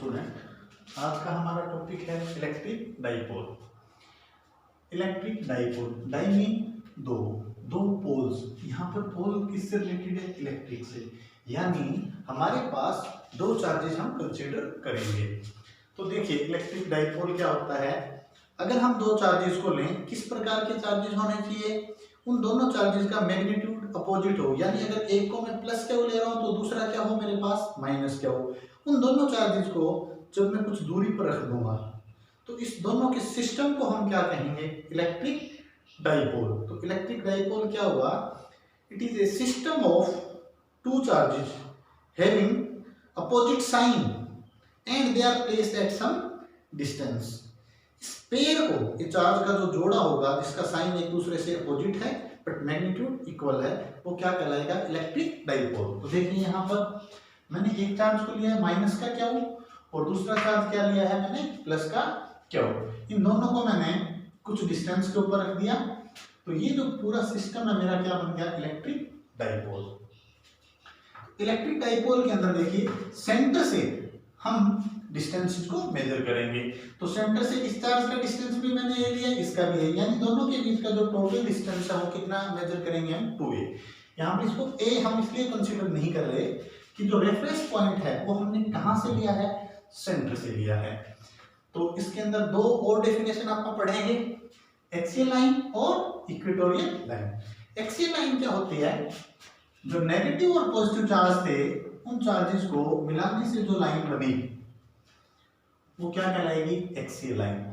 Student, आज का हमारा टॉपिक है electric dipole. Electric dipole, di mean दो, दो पोल्स। यहाँ पर पोल किससे रिलेटेड है? इलेक्ट्रिक से। यानी हमारे पास दो चार्जेस हम कंसीडर करेंगे। तो देखिए इलेक्ट्रिक डाइपोल क्या होता है। अगर हम दो चार्जेस को लें, किस प्रकार के चार्जेस होने चाहिए? उन दोनों चार्जेस का मैग्नीट्यूड अपोजिट हो, यानी अगर एक को मैं प्लस क्या ले रहा हूँ तो दूसरा क्या हो मेरे पास माइनस क्या हो। उन दोनों चार्जेस को जब मैं कुछ दूरी पर रख दूंगा तो इस दोनों के सिस्टम को हम क्या कहेंगे? Electric dipole. तो इलेक्ट्रिक डाइपोल क्या हुआ? It is a system of two charges having opposite sign and they are placed at some distance. इस पेयर को, ये चार्ज का जो जोड़ा होगा जिसका साइन एक दूसरे से अपोजिट है बट मैग्नीट्यूड इक्वल है, वो क्या कहलाएगा? Electric dipole. तो देखिए यहाँ पर मैंने एक चार्ज को लिया है माइनस का क्या हो, और दूसरा चार्ज क्या लिया है मैंने? प्लस का क्या हो। इन दोनों को मैंने कुछ डिस्टेंस के ऊपर रख दिया, तो ये जो पूरा सिस्टम है मेरा क्या बन गया? Electric dipole. इलेक्ट्रिक डाइपोल के अंदर देखिए सेंटर से हम डिस्टेंस को मेजर करेंगे। तो सेंटर से इस चार्ज का डिस्टेंस भी मैंने ये लिया, इसका भी है, यानी दोनों के बीच का जो टोटल डिस्टेंस है वो कितना मेजर करेंगे हम? 2a। यहाँ पर इसको a हम इसलिए कंसीडर नहीं कर रहे कि जो रेफरेंस पॉइंट है वो हमने कहां से लिया है? सेंटर से लिया है। तो इसके अंदर दो और डेफिनेशन आपको पढ़ेंगे, एक्सियल लाइन और इक्वेटोरियल लाइन। एक्सियल लाइन क्या होती है? जो नेगेटिव और पॉजिटिव चार्ज थे उन चार्जेस को मिलाने से जो लाइन बनी वो क्या कहलाएगी? Axial line.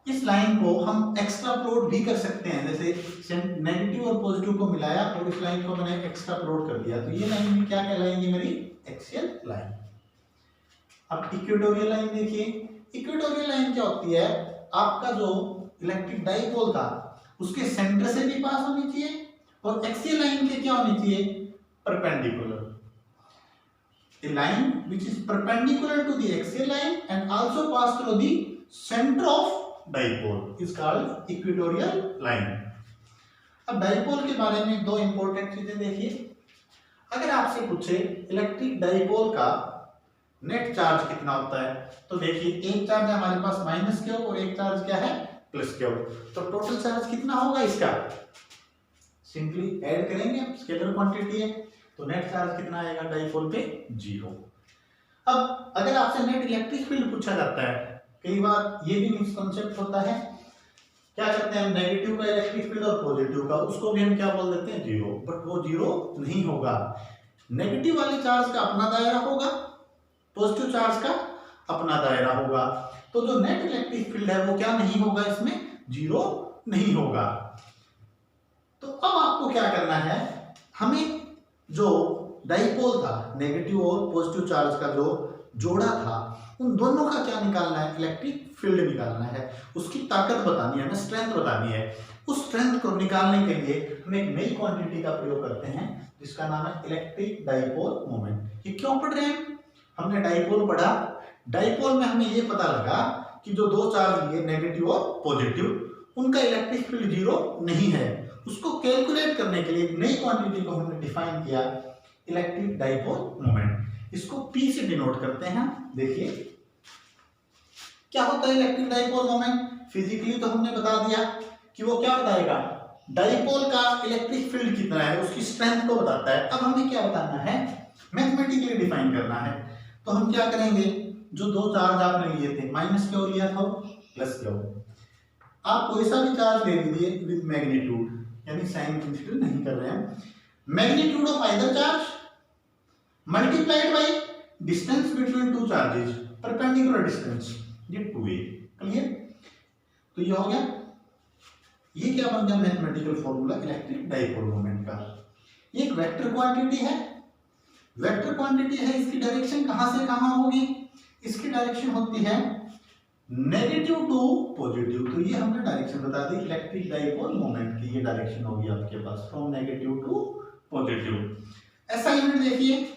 इस लाइन को हम एक्स्ट्रा प्लॉट भी कर सकते हैं, जैसे नेगेटिव और पॉजिटिव को मिलाया और इस लाइन को मैंने एक्स्ट्रा प्लॉट कर दिया, तो ये लाइन भी क्या कहलाएगी मेरी? Axial line. अब इक्वेटोरियल लाइन देखिए, इक्वेटोरियल लाइन क्या होती है? आपका जो इलेक्ट्रिक डाइपोल था उसके सेंटर से भी पास होनी चाहिए और एक्सियल लाइन के क्या होनी चाहिए? Perpendicular. A line which is perpendicular to the axial line and also pass through the center of dipole is called equatorial line। अब डाइपोल के बारे में दो इंपॉर्टेंट चीजें देखिए। अगर आपसे पूछे इलेक्ट्रिक डाइपोल का नेट चार्ज कितना होता है, तो देखिए एक चार्ज हमारे पास माइनस क्या हो और एक चार्ज क्या है? प्लस क्या हो। तो टोटल चार्ज कितना होगा इसका? सिंपली ऐड करेंगे, स्केलर क्वांटिटी है, तो नेट चार्ज कितना आएगा डाइपोल पे? 0। अब अगर आपसे नेट इलेक्ट्रिक फील्ड पूछा जाता है, कई बार ये भी मिसकंसेप्ट होता है, क्या करते हैं नेगेटिव का इलेक्ट्रिक फील्ड और पॉजिटिव का, उसको भी हम क्या बोल देते हैं? 0। बट वो 0 नहीं होगा। नेगेटिव वाले चार्ज का अपना दायरा होगा, पॉजिटिव चार्ज का अपना दायरा होगा। तो जो नेट इलेक्ट्रिक फील्ड है वो क्या नहीं होगा? इसमें 0 नहीं होगा। तो अब आपको क्या करना है? हमें जो डाइपोल था, नेगेटिव और पॉजिटिव चार्ज का जो जोड़ा था, उन दोनों का क्या निकालना है? इलेक्ट्रिक फील्ड निकालना है, उसकी ताकत बतानी है, हमें स्ट्रेंथ बतानी है। उस स्ट्रेंथ को निकालने के लिए हम एक नई क्वांटिटी का प्रयोग करते हैं जिसका नाम है इलेक्ट्रिक डाइपोल मोमेंट। ये क्यों पढ़ रहे हैं? हमने डाइपोल पढ़ा, डाइपोल में हमें ये पता लगा कि जो दो चार्ज लिए नेगेटिव और पॉजिटिव, उनका इलेक्ट्रिक फील्ड 0 नहीं है। उसको कैलकुलेट करने के लिए एक नई क्वांटिटी को हमने डिफाइन किया, इलेक्ट्रिक डाइपोल मोमेंट। इसको P से डिनोट करते हैं। देखिए क्या होता है इलेक्ट्रिक डाइपोल मोमेंट? फिजिकली तो हमने बता दिया कि वो क्या बताएगा? डाइपोल का इलेक्ट्रिक फील्ड कितना है, उसकी स्ट्रेंथ को बताता है। अब हमें क्या बताना है? मैथमेटिकली डिफाइन करना है। तो हम क्या करेंगे? जो दो चार्ज आपने लिए थे, माइनस क्यों लिया था, प्लस क्यों, आप कोई सा भी चार्ज ले लीजिए विद मैग्नीट्यूड, यानी साइन कंसीडर नहीं कर रहे हैं। Magnitude of either charge multiplied by distance between two charges, perpendicular distance, ये 2a। क्लियर? तो ये हो गया। ये क्या बन गया? Mathematical formula electric dipole moment का। ये एक वेक्टर क्वांटिटी है, वेक्टर क्वांटिटी है। इसकी डायरेक्शन कहां से कहां होगी? इसकी डायरेक्शन होती है नेगेटिव टू पॉजिटिव। तो ये हमने डायरेक्शन बता दी इलेक्ट्रिक डाइपोल मोमेंट की, ये डायरेक्शन होगी आपके पास फ्रॉम नेगेटिव टू पॉजिटिव। ऐसा यूनिट देखिए,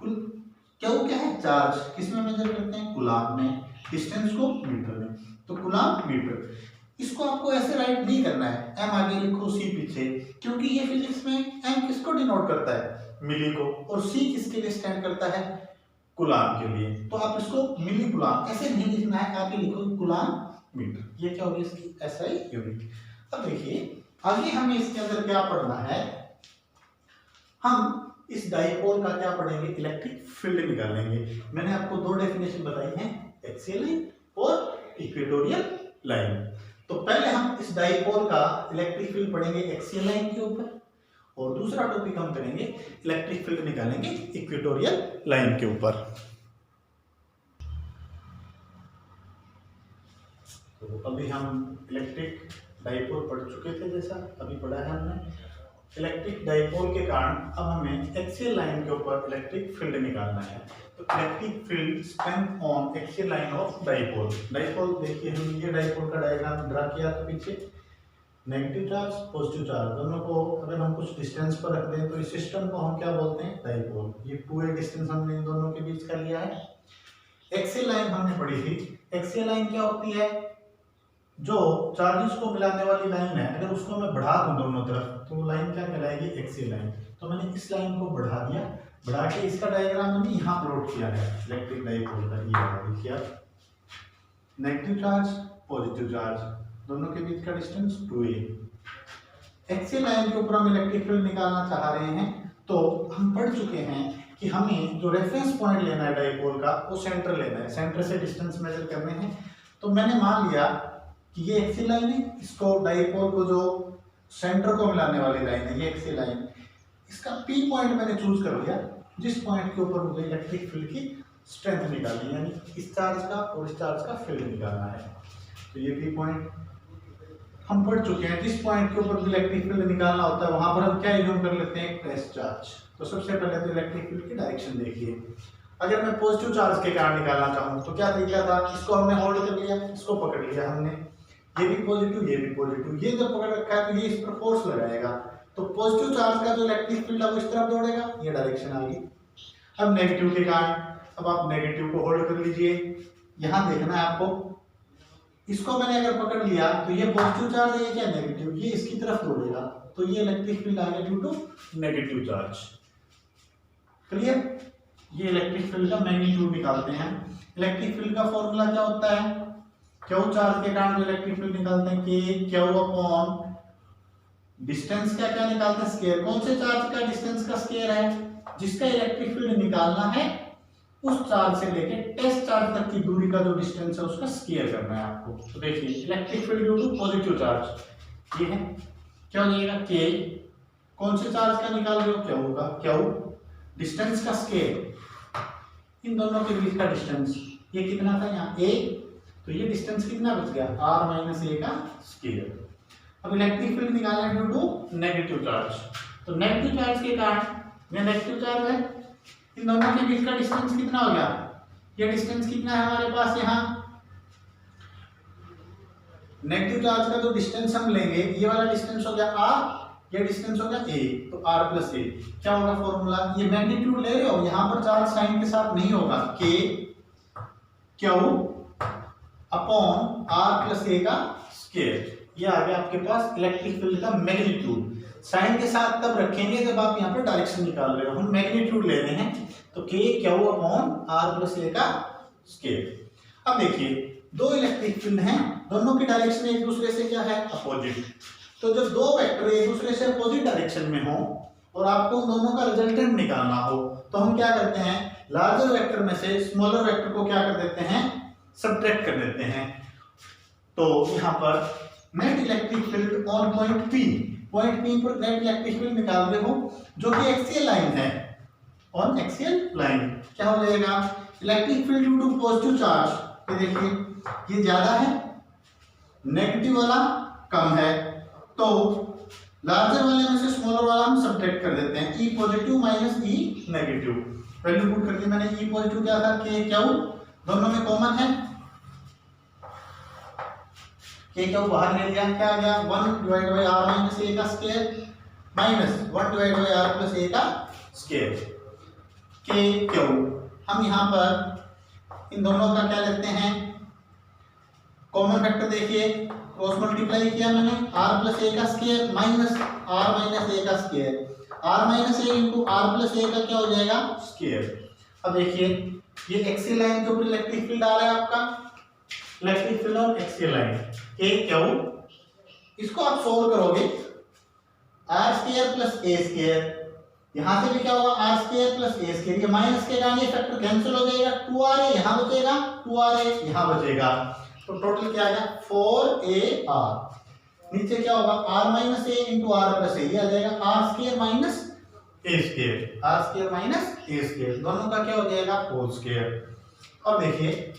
क्यों क्या है? चार्ज किसमें मेजर करते हैं? कूलाम में। डिस्टेंस को मीटर में, तो कूलाम मीटर। इसको आपको ऐसे राइट नहीं करना है, m आगे लिखो c पीछे, क्योंकि ये फिजिक्स में m किसको डिनोट करता है? मिली को, और c किसके लिए स्टैंड करता है? कूलाम के लिए, तो आप इसको मिली कूलाम ऐसे नहीं लिखना है, आप ये लिखो कूलाम मीटर, ये क्या होगी इसकी एसआई यूनिट। अब देखिए आगे हमें इसके अंदर क्या पढ़ना है, हम इस डाइपोल का क्या पढ़ेंगे, इलेक्ट्रिक फील्ड निकालेंगे। मैंने आपको दो डेफिनेशन बताई हैं, एक्सियल लाइन और इक्वेटोरियल लाइन। तो पहले हम इस डाइपोल का इलेक्ट्रिक फील्ड पढ़ेंगे एक्सियल लाइन के ऊपर, और दूसरा टॉपिक हम करेंगे इलेक्ट्रिक फील्ड निकालेंगे इक्वेटोरियल लाइन के ऊपर। तो अभी हम इलेक्ट्रिक डाइपोल पढ़ चुके थे, जैसा अभी पढ़ा है हमने इलेक्ट्रिक डाइपोल के कारण अब हमें एक्सियल लाइन के ऊपर इलेक्ट्रिक फील्ड निकालना है। तो electric field strength on axial line of dipole. Dipole देखिए हम ये डाइपोल का डायग्राम ड्रा किया था पीछे, नेगेटिव चार्ज पॉजिटिव चार्ज दोनों को अगर हम कुछ डिस्टेंस पर रख दें तो इस सिस्टम को हम क्या बोलते हैं, डाइपोल। ये 2a डिस्टेंस हमने इन दोनों के बीच का लिया है। एक्सियल लाइन हमने पढ़ी थी, एक्सियल लाइन क्या होती है, जो चार्जेस को मिलाने वाली लाइन है, अगर उसको मैं बढ़ा दूं दोनों तरफ तो लाइन क्या कहलाएगी, एक्सियल लाइन। तो मैंने इस लाइन को बढ़ा दिया, बढ़ा के इसका डायग्राम मैंने यहाँ प्लॉट किया है इलेक्ट्रिक डाइपोल का। ये देखिए नेगेटिव चार्ज पॉजिटिव चार्ज दोनों के बीच का डिस्टेंस 2a। एक्सियल लाइन के ऊपर हम इलेक्ट्रिक फील्ड निकालना चाह रहे हैं, तो हम पढ़ चुके हैं कि हमें जो रेफरेंस पॉइंट लेना है डाइपोल का वो सेंटर लेना है, सेंटर से डिस्टेंस मेजर करने हैं। तो मैंने मान लिया कि ये एक्सियल लाइन है, इसको डाइपोल को जो सेंटर को मिलाने वाली लाइन है ये एक्सियल लाइन, इसका पी पॉइंट मैंने चूज कर लिया, जिस पॉइंट के ऊपर मुझे इलेक्ट्रिक फील्ड की स्ट्रेंथ निकालनी है, यानी इस चार्ज का और इस चार्ज का फील्ड निकालना है। तो ये पी पॉइंट हम पढ़ चुके हैं, जिस पॉइंट के ऊपर इलेक्ट्रिक फील्ड निकालना होता है वहां पर हम क्या यूज कर लेते हैं, टेस्ट चार्ज। तो सबसे पहले तो इलेक्ट्रिक फील्ड की डायरेक्शन देखिए, अगर मैं पॉजिटिव चार्ज के कारण निकालना चाहूँ तो क्या तरीका था, इसको हमने होल्ड कर लिया, इसको पकड़ लिया हमने, ये भी पॉजिटिव ये भी पॉजिटिव, ये जब पकड़ रखा है तो ये इस पर फोर्स लगाएगा, तो पॉजिटिव चार्ज का जो इलेक्ट्रिक फील्ड है वो इस तरफ दौड़ेगा, ये डायरेक्शन आ गई। अब नेगेटिव के कारण, अब आप नेगेटिव को होल्ड कर लीजिए, यहां देखना है आपको, इसको मैंने अगर पकड़ लिया तो ये पॉजिटिव चार्ज है, ये क्या नेगेटिव, ये इसकी तरफ दौड़ेगा, तो ये इलेक्ट्रिक फील्ड आ गया due to negative charge. Clear, ये इलेक्ट्रिक फील्ड का मैग्नीट्यूड निकालते हैं। इलेक्ट्रिक फील्ड का फॉर्मूला क्या होता है, क्यू चार्ज के कारण जो इलेक्ट्रिक फील्ड निकालते हैं के क्यू अपॉन डिस्टेंस का क्या निकालते हैं, स्क्वायर। कौन से चार्ज का डिस्टेंस का स्क्वायर है, जिसका इलेक्ट्रिक फील्ड निकालना है उस चार्ज से लेके टेस्ट चार्ज तक की दूरी का जो डिस्टेंस है उसका स्क्वायर करना है आपको। तो देखिए electric field due to positive charge ये है, क्या हो जाएगा के, कौन से चार्ज का निकाल रहे हो, क्यू का, क्यू डिस्टेंस का स्क्वायर, इन दोनों के बीच का डिस्टेंस ये कितना था यहाँ a, तो ये डिस्टेंस कितना बच गया r माइनस a का स्क्वायर। अब इलेक्ट्रिक फील्ड निकालना है ड्यू टू नेगेटिव चार्ज, तो नेगेटिव चार्ज के कारण ये नेगेटिव चार्ज है, इन दोनों के बीच का डिस्टेंस कितना हो गया, ये डिस्टेंस कितना है हमारे पास, यहाँ नेगेटिव चार्ज का जो डिस्टेंस हम लेंगे ये वाला डिस्टेंस हो गया r, ये डिस्टेंस हो गया a, तो r प्लस a क्या होगा फॉर्मूला, ये मैग्नीट्यूड ले रहे हो, यहाँ पर चार्ज साइन के साथ नहीं होगा, k Q upon r plus a का स्क्वायर, ये आ गया आपके पास इलेक्ट्रिक फील्ड का मैग्नीट्यूड। साइन के साथ तब रखेंगे जब आप यहाँ पर डायरेक्शन निकाल रहे हो, हम मैग्नीट्यूड ले रहे हैं, तो k Q upon r plus a का स्क्वायर। अब देखिए दो इलेक्ट्रिक फील्ड हैं, दोनों की डायरेक्शन एक दूसरे से क्या है, अपोजिट। तो जब दो वेक्टर एक दूसरे से अपोजिट डायरेक्शन में हो और आपको उन दोनों का रिजल्टेंट निकालना हो, तो हम क्या करते हैं, लार्जर वेक्टर में से स्मॉलर वेक्टर को क्या कर देते हैं, सब्ट्रैक्ट कर देते हैं। तो यहाँ पर net electric field on point P पर नेट इलेक्ट्रिक फील्ड निकाल रहे हो जो कि एक्सियल लाइन है, ऑन एक्सियल लाइन क्या हो जाएगा, electric field due to positive charge, ये देखिए ये ज्यादा है, नेगेटिव वाला कम है, तो लार्जर वाले में से स्मॉलर वाला हम सब्ट्रैक्ट कर देते हैं, ई पॉजिटिव माइनस ई नेगेटिव, वैल्यू पुट कर दी मैंने, ई पॉजिटिव क्या था, के क्यू दोनों में कॉमन है, के क्यू बाहर ले लिया, क्या आ गया 1 divide by r minus a का square minus 1 divide by r plus a का स्क्वायर, के क्यू। हम यहाँ पर इन दोनों का क्या लेते हैं, कॉमन फैक्टर देखिए, क्रॉस मल्टीप्लाई किया मैंने, r प्लस a का square minus r minus a का square, r minus a into r plus a का क्या हो जाएगा, स्क्वायर। अब देखिए ये एक्सियल लाइन के ऊपर इलेक्ट्रिक फील्ड आ रहा है आपका, electric field on axial line a q. इसको आप सोल्व करोगे r square plus a square, यहां से भी क्या होगा r square plus a square, ये माइनस के कारण ये फैक्टर कैंसिल हो जाएगा, 2r यहां बचेगा 2r यहां बचेगा, तो टोटल क्या आएगा 4ar। नीचे क्या होगा r minus a into r plus a, ये आ जाएगा r square minus a square, r square minus a square, दोनों का क्या हो जाएगा होल स्क्वायर। अब देखिए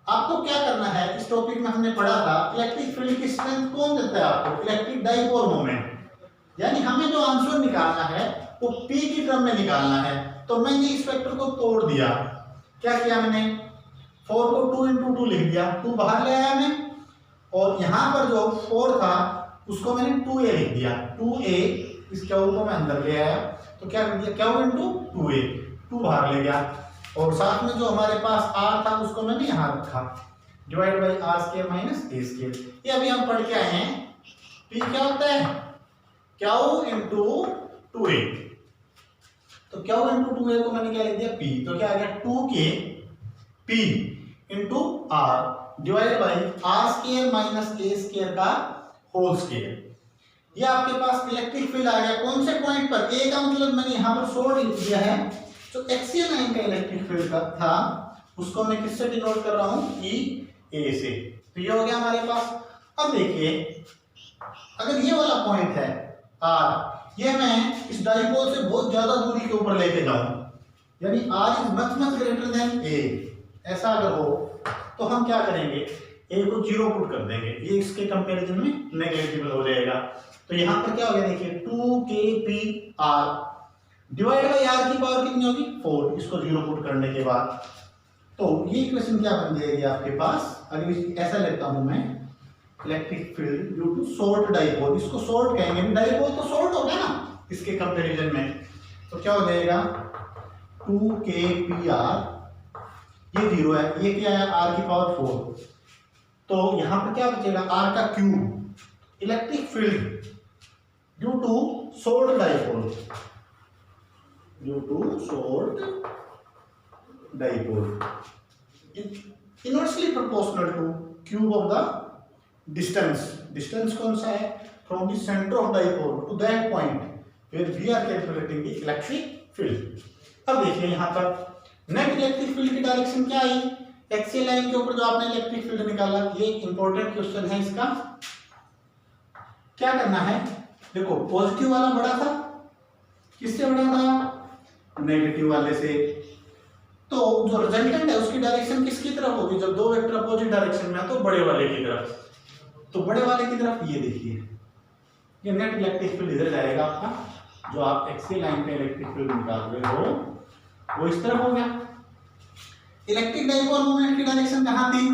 आपको क्या करना है, इस टॉपिक में हमने पढ़ा था इलेक्ट्रिक फील्ड की स्ट्रेंथ कौन देता है आपको, इलेक्ट्रिक डाइपोल मोमेंट, यानी हमें जो आंसर निकालना है वो P की टर्म में निकालना है। तो मैंने इस वेक्टर को तोड़ दिया, क्या किया मैंने 4 को 2 into 2 लिख दिया, 2 बाहर ले आया मैं, और यहाँ पर जो 4 था उसको मैंने 2a लिख दिया, 2a इस क्यू को मैं अंदर ले आया, तो क्या कर दिया क्यू इंटू 2a, 2 बाहर ले गया, और साथ में जो हमारे पास r था उसको मैंने यहाँ रखा, divide by r square minus a square. ये अभी हम पढ़ के आए हैं P क्या होता है क्यू इंटू 2a, तो क्यू इंटू 2a को मैंने क्या लिख दिया P, तो क्या आ गया 2k P into r divide by r square minus a square का होल स्क्वायर। ये आपके पास इलेक्ट्रिक फील्ड आ गया कौन से पॉइंट पर, ए का मतलब मैंने यहाँ पर सोल्व लिख दिया है, जो एक्सियल लाइन का इलेक्ट्रिक फील्ड का था उसको मैं किससे डिनोट कर रहा हूँ ई ए से, तो ये हो गया हमारे पास। अब देखिए अगर ये वाला पॉइंट है r, ये मैं इस डाइपोल से बहुत ज्यादा दूरी के ऊपर लेके जाऊं, यानी r is much much greater than a, ऐसा अगर हो तो हम क्या करेंगे a को 0 पुट कर देंगे, ये इसके कंपैरिजन में नेग्लिजिबल हो जाएगा। तो यहाँ पर क्या हो गया देखिए 2kpr डिवाइड बाई r की पावर कितनी होगी 4, इसको 0 पुट करने के बाद, तो ये इक्वेशन क्या बन जाएगी आपके पास, अगर ऐसा लेता हूं मैं electric field due to short dipole, इसको शॉर्ट कहेंगे, डाइपोल तो शॉर्ट हो गया ना इसके कंपैरिजन में, तो क्या हो जाएगा 2kpr, ये 0 है, ये क्या है r की पावर 4, तो यहां पर क्या बचेगा r का cube, electric field due to short dipole, due to short dipole inversely proportional to cube of the distance, distance कौन सा है from the centre of dipole to that point where we are calculating the electric field. अब देखिए यहाँ पर net electric field की direction क्या आई, एक्सियल लाइन के ऊपर जो आपने इलेक्ट्रिक फील्ड निकाला, ये इंपॉर्टेंट क्वेश्चन है, इसका क्या करना है, देखो पॉजिटिव वाला बड़ा था, किससे बड़ा था नेगेटिव वाले से, तो जो रिजल्टेंट है उसकी डायरेक्शन किसकी तरफ होगी, जब दो वेक्टर अपोजिट डायरेक्शन में है तो बड़े वाले की तरफ, तो बड़े वाले की तरफ ये देखिए ये नेट इलेक्ट्रिक फील्ड इधर जाएगा आपका, जो आप एक्सियल लाइन पे इलेक्ट्रिक फील्ड निकाल रहे हो वो इस तरफ हो गया। इलेक्ट्रिक डाइपोल मोमेंट की डायरेक्शन कहाँ थी,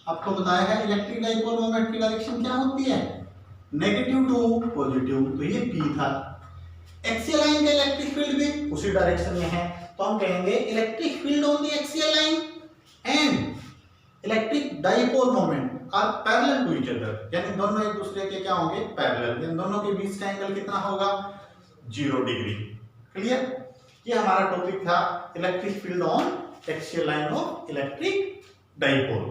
आपको बताया है इलेक्ट्रिक डाइपोल मोमेंट की डायरेक्शन क्या होती है नेगेटिव टू पॉजिटिव, तो ये P था। एक्सियल लाइन का इलेक्ट्रिक फील्ड भी उसी डायरेक्शन में है, तो हम कहेंगे electric field on the axial line and electric dipole moment are parallel to each other, यानी दोनों एक दूसरे के क्या होंगे पैरेलल, इन दोनों के बीच का एंगल कितना होगा 0 डिग्री। क्लियर, ये हमारा टॉपिक था electric field on axial line of electric dipole.